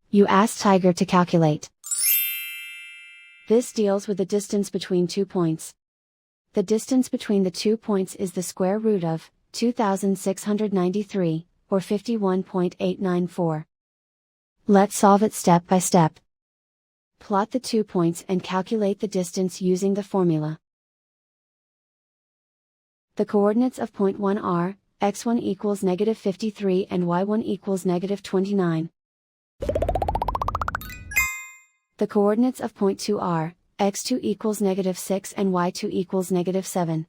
You ask Tiger to calculate. This deals with the distance between 2 points. The distance between the 2 points is the square root of 2693, or 51.894. Let's solve it step by step. Plot the 2 points and calculate the distance using the formula. The coordinates of point 1 are, x1 equals -53 and y1 equals -29. The coordinates of point 2 are, x2 equals -6 and y2 equals -7.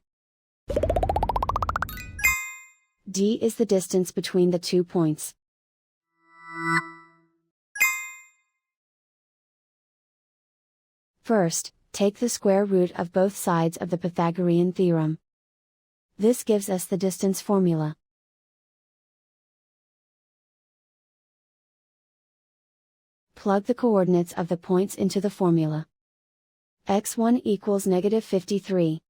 D is the distance between the 2 points. First, take the square root of both sides of the Pythagorean theorem. This gives us the distance formula. Plug the coordinates of the points into the formula. x1 equals -53.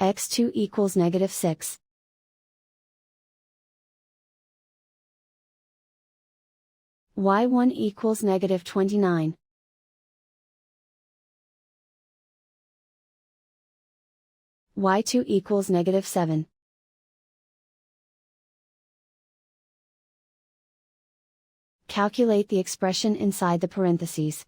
x2 equals -6. y1 equals -29. y2 equals -7. Calculate the expression inside the parentheses.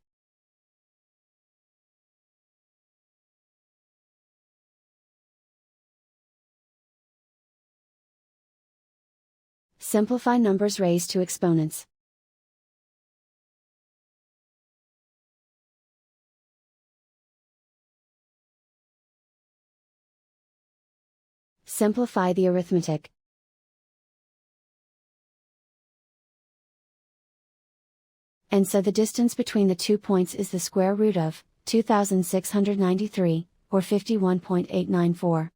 Simplify numbers raised to exponents. Simplify the arithmetic. And so the distance between the 2 points is the square root of 2693, or 51.894.